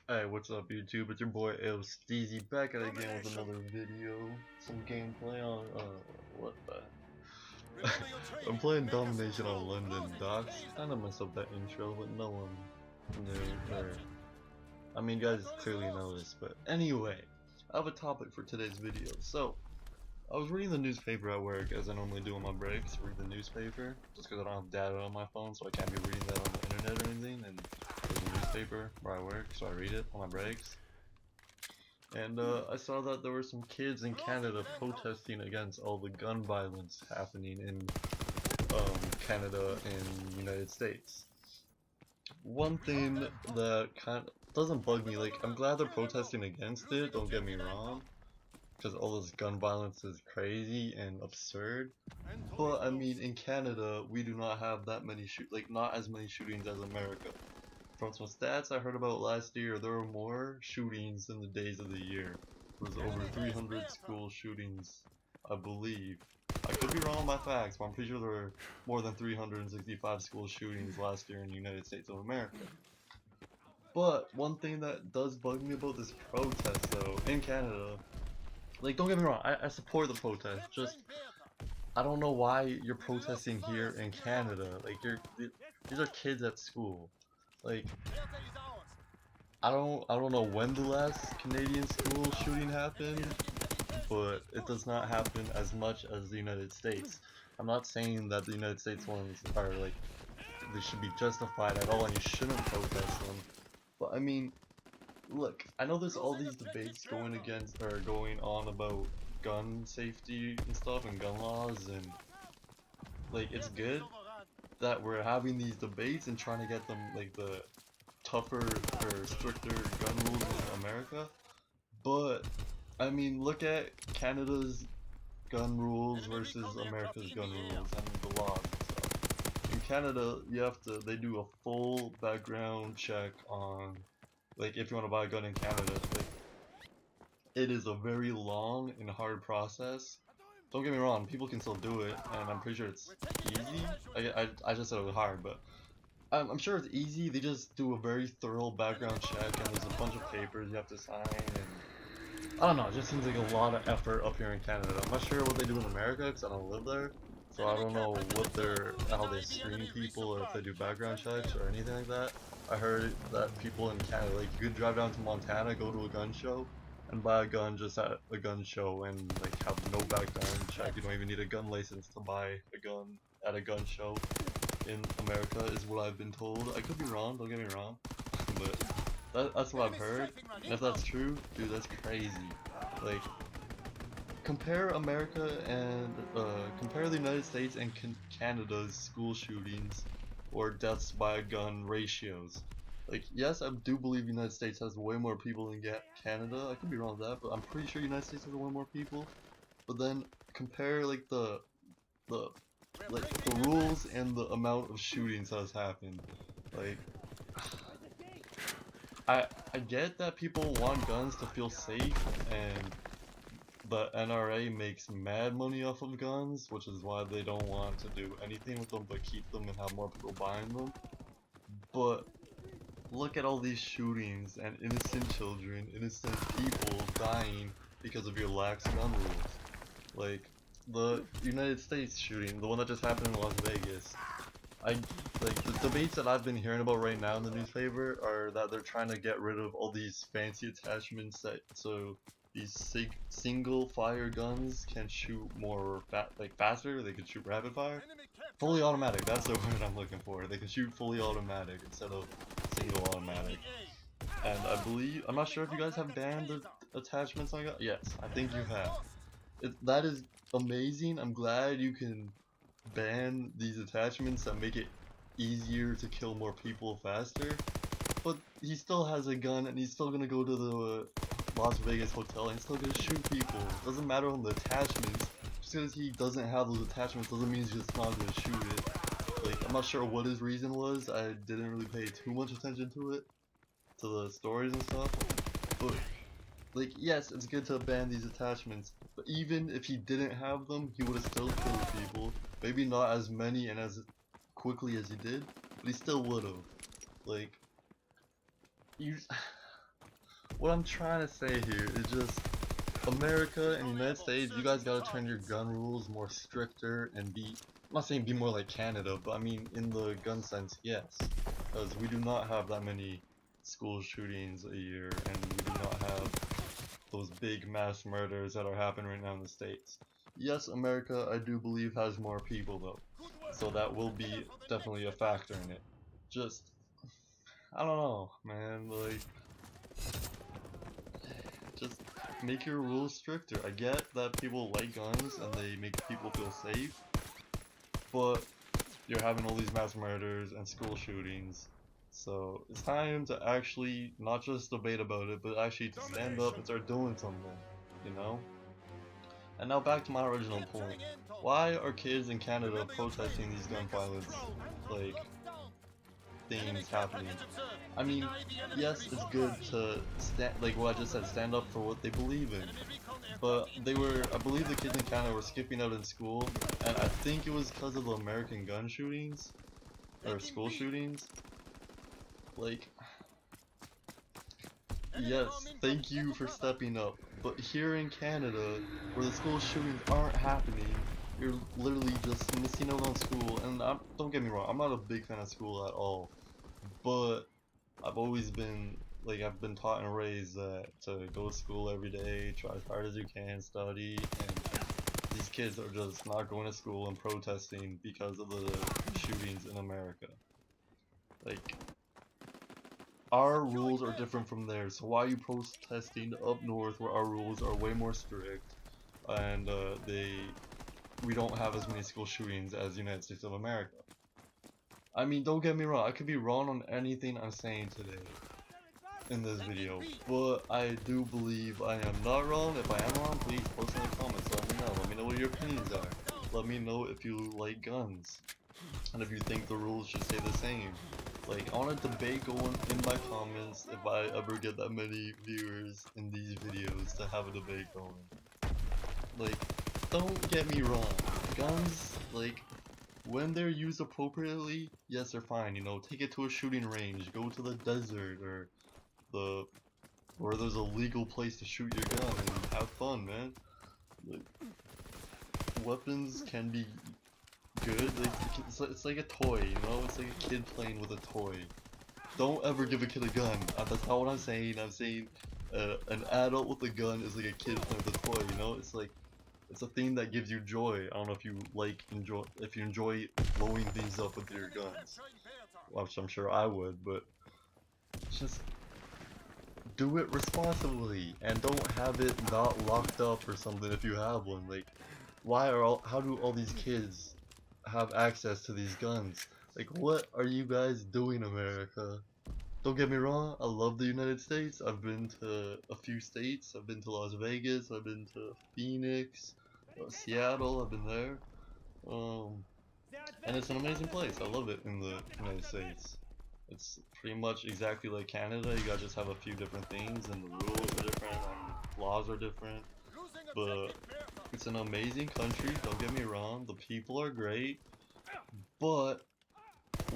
Hey, what's up YouTube? It's your boy Steezy back at it again with another video. Some gameplay on, what the? I'm playing Domination on London Docks. Kinda messed up that intro, but no one knew, or, I mean, you guys clearly know this, but anyway, I have a topic for today's video. So, I was reading the newspaper at work, as I normally do on my breaks, read the newspaper, just because I don't have data on my phone, so I can't be reading that on the internet or anything, and there's a newspaper where I work, so I read it on my breaks. And I saw that there were some kids in Canada protesting against all the gun violence happening in Canada and United States. One thing that kind of doesn't bug me, like, I'm glad they're protesting against it, don't get me wrong, because all this gun violence is crazy and absurd. But I mean, in Canada, we do not have that many not as many shootings as America. From some stats I heard about last year, there were more shootings than the days of the year. There was over 300 school shootings, I believe. I could be wrong on my facts, but I'm pretty sure there were more than 365 school shootings last year in the United States of America. But one thing that does bug me about this protest, though, in Canada, like, don't get me wrong, I support the protest, just, I don't know why you're protesting here in Canada. Like, these are kids at school. Like, I don't know when the last Canadian school shooting happened, but it does not happen as much as the United States. I'm not saying that the United States ones are like they should be justified at all and you shouldn't protest them. But I mean, look, I know there's all these debates going against or going on about gun safety and stuff and gun laws, and like it's good that we're having these debates and trying to get them like the tougher or stricter gun rules in America. But I mean, look at Canada's gun rules versus America's gun rules and the laws and stuff. In Canada, they do a full background check on, like, if you want to buy a gun in Canada, like, it is a very long and hard process. Don't get me wrong, people can still do it, and I'm pretty sure it's easy. I just said it was hard, but I'm sure it's easy. They just do a very thorough background check, and there's a bunch of papers you have to sign, and I don't know, it just seems like a lot of effort up here in Canada. I'm not sure what they do in America because I don't live there. So I don't know how they screen people or if they do background checks or anything like that. I heard that people in Canada, like, you could drive down to Montana, go to a gun show, and buy a gun just at a gun show and like have no background check. You don't even need a gun license to buy a gun at a gun show in America is what I've been told. I could be wrong, don't get me wrong, but that's what I've heard. And if that's true, dude, that's crazy. Like, compare America and compare the United States and Canada's school shootings or deaths by a gun ratios. Like, yes, I do believe the United States has way more people than Canada. I could be wrong with that, but I'm pretty sure the United States has way more people. But then compare the the rules and the amount of shootings that has happened. Like, I get that people want guns to feel safe, and the NRA makes mad money off of guns, which is why they don't want to do anything with them but keep them and have more people buying them. But look at all these shootings and innocent children, innocent people dying because of your lax gun rules. Like the United States shooting, the one that just happened in Las Vegas. I like the debates that I've been hearing about right now in the newspaper are that they're trying to get rid of all these fancy attachments that so these single fire guns can shoot faster. They can shoot rapid fire, fully automatic. That's the word I'm looking for. They can shoot fully automatic instead of single automatic. And I'm not sure if you guys have banned the attachments on gun. Yes, I think you have. That is amazing. I'm glad you can ban these attachments that make it easier to kill more people faster. But he still has a gun and he's still gonna go to the Las Vegas hotel and he's still gonna shoot people. It doesn't matter on the attachments. Just because he doesn't have those attachments doesn't mean he's just not gonna shoot it. Like, I'm not sure what his reason was. I didn't really pay too much attention to it, to the stories and stuff. But like, yes, it's good to ban these attachments, but even if he didn't have them, he would have still killed people. Maybe not as many and as quickly as he did, but he still would have. Like, you, what I'm trying to say here is just America and United States, you guys gotta turn your gun rules more stricter and be, I'm not saying be more like Canada, but I mean in the gun sense, yes. Because we do not have that many school shootings a year, and we do not have those big mass murders that are happening right now in the States. Yes, America, I do believe, has more people though, so that will be definitely a factor in it. Just, I don't know, man, like, just make your rules stricter. I get that people like guns and they make people feel safe, but you're having all these mass murders and school shootings. So it's time to actually not just debate about it, but actually to stand up and start doing something, you know? And now back to my original point. Why are kids in Canada protesting these gun violence, like, things happening? I mean, yes, it's good to stand, like what I just said, stand up for what they believe in. But they were, I believe the kids in Canada were skipping out in school, and I think it was because of the American gun shootings, or school shootings. Like, yes, thank you for stepping up. But here in Canada, where the school shootings aren't happening, you're literally just missing out on school. And don't get me wrong, I'm not a big fan of school at all. But I've always been, like, I've been taught and raised that to go to school every day, try as hard as you can, study, and these kids are just not going to school and protesting because of the shootings in America. Like, our rules are different from theirs, so why are you protesting up north where our rules are way more strict and we don't have as many school shootings as the United States of America? I mean, don't get me wrong, I could be wrong on anything I'm saying today in this video, but I do believe I am not wrong. If I am wrong, please post in the comments, let me know what your opinions are. Let me know if you like guns, and if you think the rules should stay the same. Like, I want a debate going in my comments if I ever get that many viewers in these videos to have a debate going. Like, don't get me wrong, guns, like, when they're used appropriately, yes, they're fine, you know, take it to a shooting range, go to the desert, or where there's a legal place to shoot your gun and have fun, man. Like, weapons can be good. Like, it's like a toy, you know? It's like a kid playing with a toy. Don't ever give a kid a gun. That's not what I'm saying. I'm saying an adult with a gun is like a kid playing with a toy, you know? It's like, it's a thing that gives you joy. I don't know if you if you enjoy blowing things up with your guns. Which I'm sure I would, but just do it responsibly and don't have it not locked up or something if you have one. Like, how do all these kids have access to these guns? Like, what are you guys doing, America? Don't get me wrong, I love the United States. I've been to a few states. I've been to Las Vegas, I've been to Phoenix, Seattle, I've been there. And it's an amazing place. I love it in the United States. It's pretty much exactly like Canada. You gotta just have a few different things, and the rules are different, and laws are different. But it's an amazing country, don't get me wrong. The people are great. But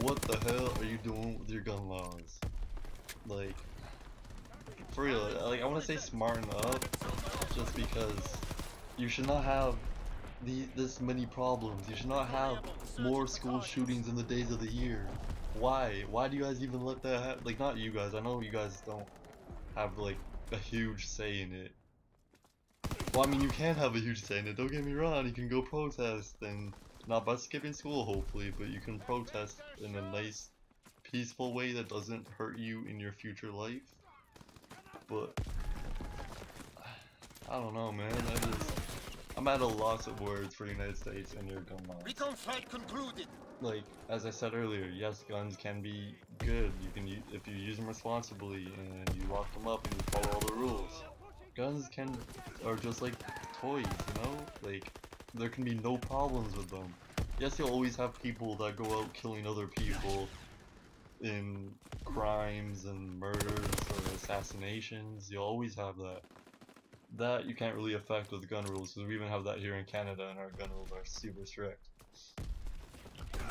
what the hell are you doing with your gun laws? Like, for real, like, I wanna say smarten up, just because you should not have this many problems. You should not have more school shootings in the days of the year. Why? Why do you guys even let that happen? Like, not you guys. I know you guys don't have, like, a huge say in it. Well, I mean, you can have a huge say in it. Don't get me wrong. You can go protest, and not by skipping school, hopefully, but you can protest in a nice, peaceful way that doesn't hurt you in your future life. But I don't know, man. I'm at a loss of words for the United States and your gun laws. Recon flight concluded. Like, as I said earlier, yes, guns can be good. You can, if you use them responsibly and you lock them up and you follow all the rules. Guns are just like toys, you know? Like, there can be no problems with them. Yes, you'll always have people that go out killing other people in crimes and murders or assassinations. You'll always have that. That you can't really affect with gun rules, because we even have that here in Canada and our gun rules are super strict.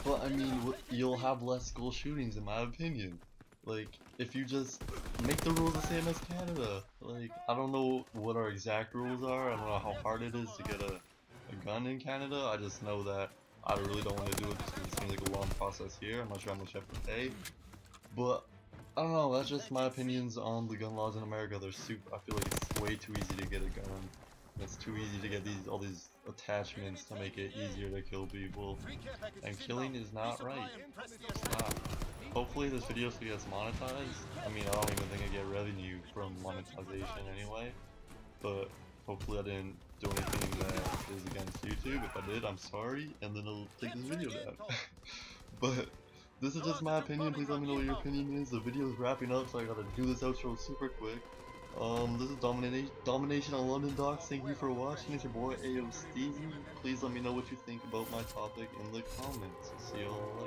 But I mean, you'll have less school shootings in my opinion. Like, if you just make the rules the same as Canada. Like, I don't know what our exact rules are. I don't know how hard it is to get a gun in Canada. I just know that I really don't want to do it just because it seems like a long process here. I'm not sure how much I have to pay. But, I don't know, that's just my opinions on the gun laws in America. They're super, I feel like it's way too easy to get a gun. It's too easy to get all these attachments to make it easier to kill people. And killing is not right. It's not. Hopefully this video still gets monetized. I mean, I don't even think I get revenue from monetization anyway. But hopefully I didn't do anything that is against YouTube. If I did, I'm sorry, and then I'll take this video down. But this is just my opinion. Please let me know what your opinion is. The video is wrapping up, so I gotta do this outro super quick. This is Domination on London Docks. Thank you for watching. It's your boy Steezy. Please let me know what you think about my topic in the comments. See y'all later.